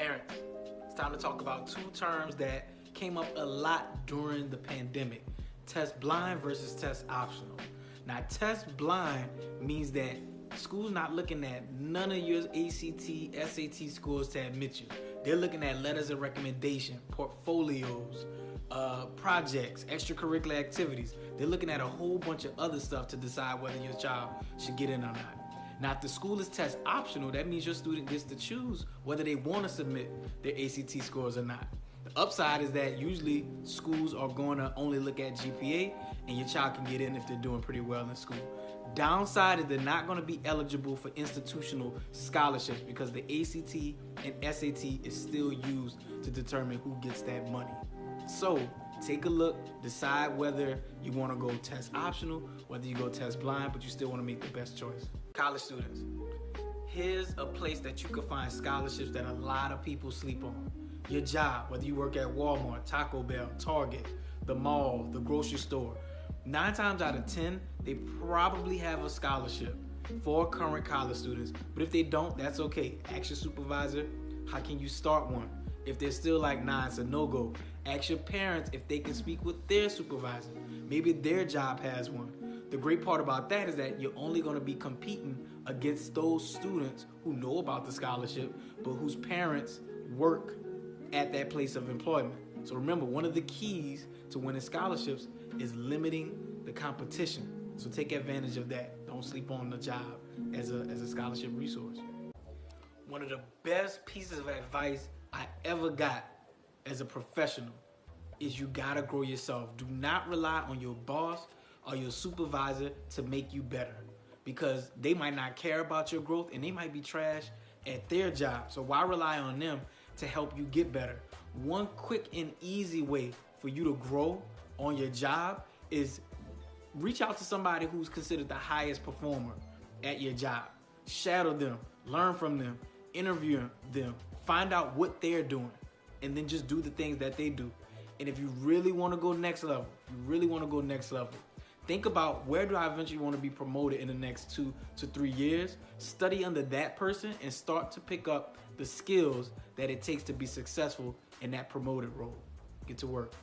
Parents, it's time to talk about two terms that came up a lot during the pandemic. Test blind versus test optional. Now, test blind means that school's not looking at none of your ACT, SAT scores to admit you. They're looking at letters of recommendation, portfolios, projects, extracurricular activities. They're looking at a whole bunch of other stuff to decide whether your child should get in or not. Now, if the school is test optional, that means your student gets to choose whether they want to submit their ACT scores or not. The upside is that usually schools are going to only look at GPA and your child can get in if they're doing pretty well in school. Downside is they're not going to be eligible for institutional scholarships because the ACT and SAT is still used to determine who gets that money. So take a look, decide whether you want to go test optional, whether you go test blind, but you still want to make the best choice. College students, here's a place that you can find scholarships that a lot of people sleep on. Your job, whether you work at Walmart, Taco Bell, Target, the mall, the grocery store. 9 times out of 10, they probably have a scholarship for current college students. But if they don't, that's okay. Ask your supervisor, how can you start one? If they're still like, nah, it's a no-go. Ask your parents if they can speak with their supervisor. Maybe their job has one. The great part about that is that you're only going to be competing against those students who know about the scholarship, but whose parents work at that place of employment. So remember, one of the keys to winning scholarships is limiting the competition. So take advantage of that. Don't sleep on the job as a scholarship resource. One of the best pieces of advice I ever got as a professional is you gotta grow yourself. Do not rely on your boss or your supervisor to make you better, because they might not care about your growth and they might be trash at their job. So why rely on them to help you get better? One quick and easy way for you to grow on your job is reach out to somebody who's considered the highest performer at your job. Shadow them, learn from them, interview them, find out what they're doing, and then just do the things that they do. And if you really want to go next level, think about, where do I eventually want to be promoted in the next 2 to 3 years? Study under that person and start to pick up the skills that it takes to be successful in that promoted role. Get to work.